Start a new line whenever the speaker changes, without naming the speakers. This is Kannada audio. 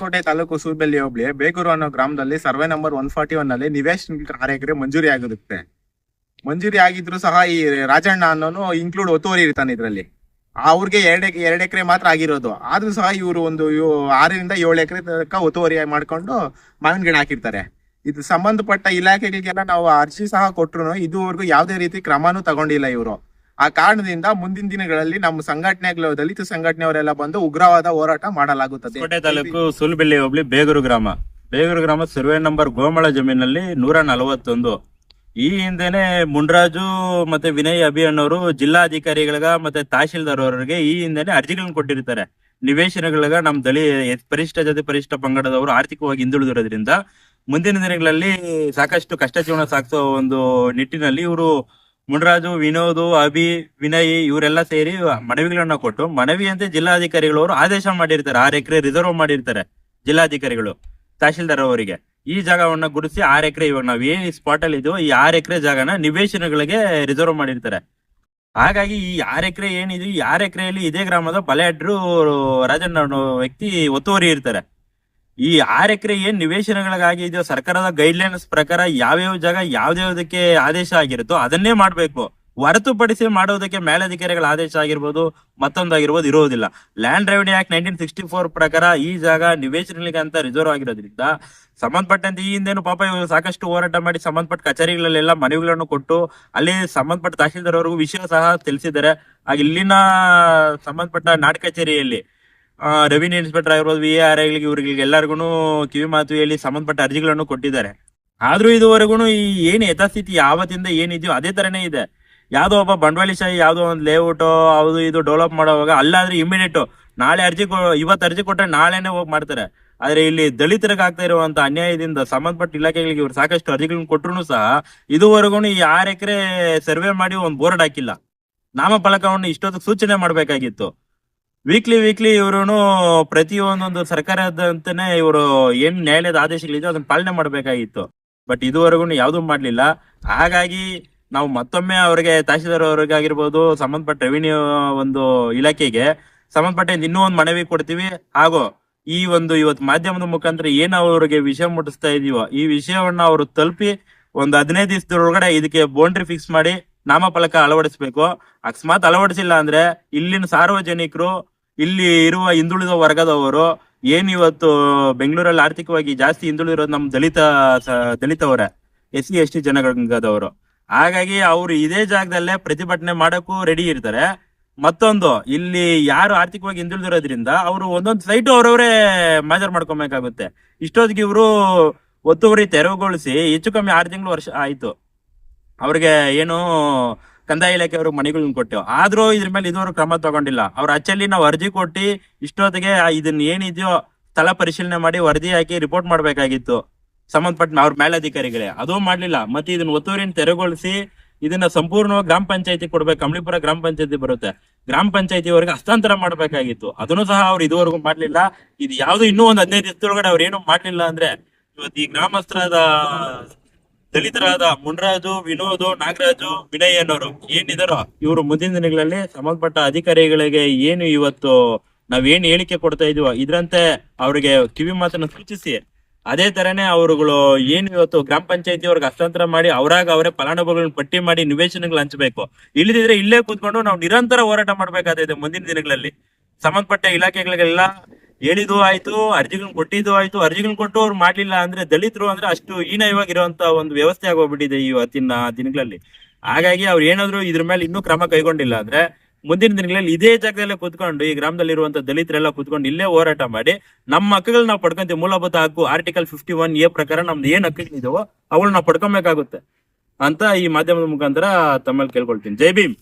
ಹೊಸಕೋಟೆ ತಾಲೂಕು ಸೂರ್ಬೆಲ್ಲಿ ಹೋಬಳಿ ಬೇಗೂರು ಅನ್ನೋ ಗ್ರಾಮದಲ್ಲಿ ಸರ್ವೆ ನಂಬರ್ 141 ನಲ್ಲಿ ನಿವೇಶ್ 6 ಎಕರೆ ಮಂಜೂರಿ ಆಗಿರುತ್ತೆ. ಮಂಜೂರಿ ಆಗಿದ್ರು ಸಹ ಈ ರಾಜಣ್ಣ ಅನ್ನೋನು ಇನ್ಕ್ಲೂಡ್ ಒತ್ತುವರಿ ಇರ್ತಾನೆ ಇದ್ರಲ್ಲಿ. ಅವ್ರಿಗೆ 2 ಎಕರೆ ಮಾತ್ರ ಆಗಿರೋದು. ಆದ್ರೂ ಸಹ ಇವರು ಒಂದು 6 ರಿಂದ 7 ಎಕರೆ ತನಕ ಒತ್ತುವರಿ ಮಾಡ್ಕೊಂಡು ಮಾವಿನ ಗಿಡ ಹಾಕಿರ್ತಾರೆ. ಇದು ಸಂಬಂಧಪಟ್ಟ ಇಲಾಖೆಗಳಿಗೆಲ್ಲ ನಾವು ಅರ್ಜಿ ಸಹ ಕೊಟ್ರು ಇದುವರೆಗೂ ಯಾವುದೇ ರೀತಿ ಕ್ರಮನೂ ತಗೊಂಡಿಲ್ಲ ಇವರು. ಆ ಕಾರಣದಿಂದ ಮುಂದಿನ ದಿನಗಳಲ್ಲಿ ನಮ್ಮ ಸಂಘಟನೆಗಳು, ದಲಿತ ಸಂಘಟನೆಯವರೆಲ್ಲ ಬಂದು ಉಗ್ರವಾದ ಹೋರಾಟ ಮಾಡಲಾಗುತ್ತದೆ.
ಕೋಟೆ ತಾಲೂಕು ಸೂಲ್ಬೆಳ್ಳಿ ಹೋಬಳಿ ಬೇಗೂರು ಗ್ರಾಮ ಸರ್ವೆ ನಂಬರ್ ಗೋಮಳ ಜಮೀನಲ್ಲಿ 141. ಈ ಹಿಂದೆನೆ ಮುಂಡ್ರಾಜು ಮತ್ತೆ ವಿನಯ್ ಅಭಿಯಣ್ಣವರು ಜಿಲ್ಲಾಧಿಕಾರಿಗಳಿಗ ಮತ್ತೆ ತಹಶೀಲ್ದಾರ್ ಅವರಿಗೆ ಈ ಹಿಂದೆನೆ ಅರ್ಜಿಗಳನ್ನ ಕೊಟ್ಟಿರ್ತಾರೆ. ನಿವೇಶನಗಳಿಗ ನಮ್ಮ ಪರಿಶಿಷ್ಟ ಜಾತಿ ಪರಿಶಿಷ್ಟ ಪಂಗಡದವರು ಆರ್ಥಿಕವಾಗಿ ಹಿಂದುಳಿದಿರೋದ್ರಿಂದ ಮುಂದಿನ ದಿನಗಳಲ್ಲಿ ಸಾಕಷ್ಟು ಕಷ್ಟ ಜೀವನ ಸಾಗಿಸೋ ಒಂದು ನಿಟ್ಟಿನಲ್ಲಿ ಇವರು ಮುಂಡ್ರಾಜು, ವಿನೋದ್, ವಿನಯ್ ಇವರೆಲ್ಲ ಸೇರಿ ಮನವಿಗಳನ್ನ ಕೊಟ್ಟು ಮನವಿಯಂತೆ ಜಿಲ್ಲಾಧಿಕಾರಿಗಳವರು ಆದೇಶ ಮಾಡಿರ್ತಾರೆ. 6 ಎಕರೆ ರಿಸರ್ವ್ ಮಾಡಿರ್ತಾರೆ ಜಿಲ್ಲಾಧಿಕಾರಿಗಳು ತಹಶೀಲ್ದಾರ್ ಅವರಿಗೆ. ಈ ಜಾಗವನ್ನ ಗುರುತಿಸಿ 6 ಎಕರೆ, ಇವಾಗ ನಾವ್ ಏನ್ ಸ್ಪಾಟ್ ಅಲ್ಲಿ ಇದೀವೋ ಈ 6 ಎಕರೆ ಜಾಗನ ನಿವೇಶನಗಳಿಗೆ ರಿಸರ್ವ್ ಮಾಡಿರ್ತಾರೆ. ಹಾಗಾಗಿ ಈ 6 ಎಕರೆ ಏನಿದೆ, ಈ 6 ಎಕರೆಯಲ್ಲಿ ಇದೇ ಗ್ರಾಮದ ಬಲೆಯಡ್ರು ರಾಜಣ್ಣ ಅನ್ನೋ ವ್ಯಕ್ತಿ ಒತ್ತುವರಿ ಇರ್ತಾರೆ. ಈ 6 ಎಕರೆ ಏನ್ ನಿವೇಶನಗಳಿಗಾಗಿ ಇದೆಯೋ ಸರ್ಕಾರದ ಗೈಡ್ಲೈನ್ಸ್ ಪ್ರಕಾರ ಯಾವ್ಯಾವ ಜಾಗ ಯಾವ್ದಾವ್ದಕ್ಕೆ ಆದೇಶ ಆಗಿರುತ್ತೋ ಅದನ್ನೇ ಮಾಡ್ಬೇಕು. ಹೊರತುಪಡಿಸಿ ಮಾಡೋದಕ್ಕೆ ಮೇಲಧಿಕಾರಿಗಳ ಆದೇಶ ಆಗಿರ್ಬೋದು, ಮತ್ತೊಂದಾಗಿರ್ಬೋದು ಇರೋದಿಲ್ಲ. ಲ್ಯಾಂಡ್ ರೆವಿನ್ಯೂ ಆಕ್ಟ್ 1964 ಪ್ರಕಾರ ಈ ಜಾಗ ನಿವೇಶನಗಳಿಗೆ ಅಂತ ರಿಸರ್ವ್ ಆಗಿರೋದ್ರಿಂದ ಸಂಬಂಧಪಟ್ಟಂತೆ ಈ ಹಿಂದೇನು ಪಾಪ ಇವರು ಸಾಕಷ್ಟು ಹೋರಾಟ ಮಾಡಿ ಸಂಬಂಧಪಟ್ಟ ಕಚೇರಿಗಳಲ್ಲೆಲ್ಲ ಮನವಿಗಳನ್ನು ಕೊಟ್ಟು ಅಲ್ಲಿ ಸಂಬಂಧಪಟ್ಟ ತಹಶೀಲ್ದಾರ್ ಅವರಿಗೂ ವಿಷಯ ಸಹ ತಿಳಿಸಿದ್ದಾರೆ. ಆಗ ಇಲ್ಲಿನ ಸಂಬಂಧಪಟ್ಟ ನಾಡ ಕಚೇರಿಯಲ್ಲಿ ರೆವಿನ್ಯೂ ಇನ್ಸ್ಪೆಕ್ಟರ್ ಆಗಿರ್ಬೋದು, VAR ಇವ್ರಿಗೆ ಎಲ್ಲರಿಗೂ ಕಿವಿ ಮಾತು ಹೇಳಿ ಸಂಬಂಧಪಟ್ಟ ಅರ್ಜಿಗಳನ್ನು ಕೊಟ್ಟಿದ್ದಾರೆ. ಆದ್ರೂ ಇದುವರೆಗೂ ಈ ಏನು ಯಥಾಸ್ಥಿತಿ ಯಾವತ್ತಿಂದ ಏನಿದೆಯೋ ಅದೇ ತರನೇ ಇದೆ. ಯಾವ್ದೋ ಒಬ್ಬ ಬಂಡವಾಳಶಾಹಿ ಯಾವ್ದೋ ಒಂದು ಲೇಔಟ್ ಅದು ಇದು ಡೆವಲಪ್ ಮಾಡೋವಾಗ ಅಲ್ಲಾದ್ರೆ ಇಮಿಡಿಯೇಟ್ ನಾಳೆ ಇವತ್ತು ಅರ್ಜಿ ಕೊಟ್ಟರೆ ನಾಳೆನೆ ಹೋಗಿ ಮಾಡ್ತಾರೆ. ಆದ್ರೆ ಇಲ್ಲಿ ದಲಿತರಿಗೆ ಆಗ್ತಾ ಇರುವಂತ ಅನ್ಯಾಯದಿಂದ ಸಂಬಂಧಪಟ್ಟ ಇಲಾಖೆಗಳಿಗೆ ಇವರು ಸಾಕಷ್ಟು ಅರ್ಜಿಗಳನ್ನ ಕೊಟ್ಟರು ಸಹ ಇದುವರೆಗೂ ಈ 6 ಎಕರೆ ಸರ್ವೆ ಮಾಡಿ ಒಂದು ಬೋರ್ಡ್ ಹಾಕಿಲ್ಲ. ನಾಮಫಲಕವನ್ನು ಇಷ್ಟೊತ್ತಿಗೆ ಸೂಚನೆ ಮಾಡ್ಬೇಕಾಗಿತ್ತು. ವೀಕ್ಲಿ ಇವರು ಪ್ರತಿಯೊಂದೊಂದು ಸರ್ಕಾರದಂತಾನೆ ಇವರು ಏನ್ ನ್ಯಾಯಾಲಯದ ಆದೇಶಗಳಿದೆ ಅದನ್ನ ಪಾಲನೆ ಮಾಡ್ಬೇಕಾಗಿತ್ತು. ಬಟ್ ಇದುವರೆಗೂ ಯಾವ್ದು ಮಾಡ್ಲಿಲ್ಲ. ಹಾಗಾಗಿ ನಾವು ಮತ್ತೊಮ್ಮೆ ಅವರಿಗೆ ತಹಶೀಲ್ದಾರ್ ಅವ್ರಿಗೆ ಆಗಿರ್ಬೋದು, ಸಂಬಂಧಪಟ್ಟ ರೆವಿನ್ಯೂ ಒಂದು ಇಲಾಖೆಗೆ ಸಂಬಂಧಪಟ್ಟ ಇನ್ನೂ ಒಂದು ಮನವಿ ಕೊಡ್ತೀವಿ. ಹಾಗೂ ಈ ಒಂದು ಇವತ್ತು ಮಾಧ್ಯಮದ ಮುಖಾಂತರ ಏನ್ ಅವ್ರಿಗೆ ವಿಷಯ ಮುಟ್ಟಿಸ್ತಾ ಇದೀವೋ ಈ ವಿಷಯವನ್ನ ಅವರು ತಲುಪಿ ಒಂದು 15 ದಿವಸದೊಳಗಡೆ ಇದಕ್ಕೆ ಬೌಂಡ್ರಿ ಫಿಕ್ಸ್ ಮಾಡಿ ನಾಮಫಲಕ ಅಳವಡಿಸ್ಬೇಕು. ಅಕಸ್ಮಾತ್ ಅಳವಡಿಸಿಲ್ಲ ಅಂದ್ರೆ ಇಲ್ಲಿನ ಸಾರ್ವಜನಿಕರು, ಇಲ್ಲಿ ಇರುವ ಹಿಂದುಳಿದ ವರ್ಗದವರು ಏನ್ ಇವತ್ತು ಬೆಂಗಳೂರಲ್ಲಿ ಆರ್ಥಿಕವಾಗಿ ಜಾಸ್ತಿ ಹಿಂದುಳಿದಿರೋದು ನಮ್ಮ ದಲಿತವರೇ, SC ST ಜನಾಂಗದವರು. ಹಾಗಾಗಿ ಅವರು ಇದೇ ಜಾಗದಲ್ಲೇ ಪ್ರತಿಭಟನೆ ಮಾಡಕ್ಕೂ ರೆಡಿ ಇರ್ತಾರೆ. ಮತ್ತೊಂದು, ಇಲ್ಲಿ ಯಾರು ಆರ್ಥಿಕವಾಗಿ ಹಿಂದುಳಿದಿರೋದ್ರಿಂದ ಅವರು ಒಂದೊಂದು ಸೈಟು ಅವ್ರವರೇ ಮೇಜರ್ ಮಾಡ್ಕೊಬೇಕಾಗುತ್ತೆ. ಇಷ್ಟೊತ್ತಿಗೆ ಇವರು ಒತ್ತುವರಿ ತೆರವುಗೊಳಿಸಿ ಹೆಚ್ಚು ಕಮ್ಮಿ 6 ತಿಂಗಳು ವರ್ಷ ಆಯ್ತು. ಅವ್ರಿಗೆ ಏನು ಕಂದಾಯ ಇಲಾಖೆ ಅವ್ರಿಗೆ ಮನೆಗಳನ್ನ ಕೊಟ್ಟೆವು. ಆದ್ರೂ ಇದ್ರ ಮೇಲೆ ಇದುವರೆಗೂ ಕ್ರಮ ತಗೊಂಡಿಲ್ಲ. ಅವ್ರ ಅಚ್ಚಲ್ಲಿ ನಾವು ಅರ್ಜಿ ಕೊಟ್ಟು ಇಷ್ಟೊತ್ತಿಗೆ ಇದನ್ನ ಏನಿದೆಯೋ ಸ್ಥಳ ಪರಿಶೀಲನೆ ಮಾಡಿ ವರದಿ ಹಾಕಿ ರಿಪೋರ್ಟ್ ಮಾಡ್ಬೇಕಾಗಿತ್ತು ಸಂಬಂಧಪಟ್ಟ ಅವ್ರ ಮೇಲಧಿಕಾರಿಗಳೇ. ಅದೂ ಮಾಡ್ಲಿಲ್ಲ. ಮತ್ತೆ ಇದನ್ನ ಒತ್ತುವರಿನ ತೆರವುಗೊಳಿಸಿ ಇದನ್ನ ಸಂಪೂರ್ಣವಾಗಿ ಗ್ರಾಮ ಪಂಚಾಯತಿ ಕೊಡ್ಬೇಕು. ಕಮಲಿಪುರ ಗ್ರಾಮ ಪಂಚಾಯತಿ ಬರುತ್ತೆ, ಗ್ರಾಮ ಪಂಚಾಯತಿ ಅವರಿಗೆ ಹಸ್ತಾಂತರ ಮಾಡ್ಬೇಕಾಗಿತ್ತು. ಅದನ್ನು ಸಹ ಅವ್ರು ಇದುವರೆಗೂ ಮಾಡ್ಲಿಲ್ಲ. ಇದು ಯಾವ್ದು ಇನ್ನೂ ಒಂದು 15 ದಿವಸದೊಳಗಡೆ ಅವ್ರು ಏನು ಮಾಡ್ಲಿಲ್ಲ ಅಂದ್ರೆ ಇವತ್ತು ಈ ಗ್ರಾಮಸ್ಥರಾದ ದಲಿತರಾದ ಮುಂಡ್ರಾಜು, ವಿನೋದ್, ನಾಗರಾಜು, ವಿನಯ್ ಅನ್ನೋರು ಏನಿದಾರೋ ಇವರು ಮುಂದಿನ ದಿನಗಳಲ್ಲಿ ಸಂಬಂಧಪಟ್ಟ ಅಧಿಕಾರಿಗಳಿಗೆ ಏನು ಇವತ್ತು ನಾವೇನ್ ಹೇಳಿಕೆ ಕೊಡ್ತಾ ಇದೀವೋ ಇದ್ರಂತೆ ಅವ್ರಿಗೆ ಕಿವಿ ಮಾತನ್ನ ಸೂಚಿಸಿ ಅದೇ ತರನೇ ಅವರುಗಳು ಏನು ಇವತ್ತು ಗ್ರಾಮ ಪಂಚಾಯತಿ ಅವ್ರಿಗೆ ಹಸ್ತಾಂತರ ಮಾಡಿ ಅವರೇ ಫಲಾನುಭವಿಗಳನ್ನ ಪಟ್ಟಿ ಮಾಡಿ ನಿವೇಶನಗಳು ಹಂಚಬೇಕು. ಇಲ್ಲದಿದ್ರೆ ಇಲ್ಲೇ ಕೂತ್ಕೊಂಡು ನಾವು ನಿರಂತರ ಹೋರಾಟ ಮಾಡ್ಬೇಕಾಗಿದೆ ಮುಂದಿನ ದಿನಗಳಲ್ಲಿ. ಸಂಬಂಧಪಟ್ಟ ಇಲಾಖೆಗಳಿಗೆಲ್ಲ ಹೇಳಿದ್ದು ಆಯ್ತು, ಅರ್ಜಿಗಳನ್ನ ಕೊಟ್ಟಿದ್ದು ಆಯ್ತು. ಅರ್ಜಿಗಳನ್ನ ಕೊಟ್ಟು ಅವ್ರು ಮಾಡ್ಲಿಲ್ಲ ಅಂದ್ರೆ ದಲಿತರು ಅಂದ್ರೆ ಅಷ್ಟು ಹೀನವಾಗಿರುವಂತ ಒಂದು ವ್ಯವಸ್ಥೆ ಆಗೋಗ್ಬಿಟ್ಟಿದೆ ಇವತ್ತಿನ ದಿನಗಳಲ್ಲಿ. ಹಾಗಾಗಿ ಅವ್ರು ಏನಾದ್ರು ಇದ್ರ ಮೇಲೆ ಇನ್ನೂ ಕ್ರಮ ಕೈಗೊಂಡಿಲ್ಲ ಅಂದ್ರೆ ಮುಂದಿನ ದಿನಗಳಲ್ಲಿ ಇದೇ ಜಾಗದಲ್ಲೇ ಕೂತ್ಕೊಂಡು ಈ ಗ್ರಾಮದಲ್ಲಿ ಇರುವಂತ ದಲಿತರೆಲ್ಲ ಕೂತ್ಕೊಂಡು ಇಲ್ಲೇ ಹೋರಾಟ ಮಾಡಿ ನಮ್ಮ ಹಕ್ಕುಗಳು ನಾವು ಪಡ್ಕೊಂತೀವಿ. ಮೂಲಭೂತ ಹಕ್ಕು ಆರ್ಟಿಕಲ್ 51A ಪ್ರಕಾರ ನಮ್ದು ಏನ್ ಹಕ್ಕುಗಳಿದಾವೋ ಅವಳು ನಾವು ಪಡ್ಕೊಬೇಕಾಗುತ್ತೆ ಅಂತ ಈ ಮಾಧ್ಯಮದ ಮುಖಾಂತರ ತಮ್ಮಲ್ಲಿ ಕೇಳ್ಕೊಳ್ತೀನಿ. ಜೈ ಭೀಮ್.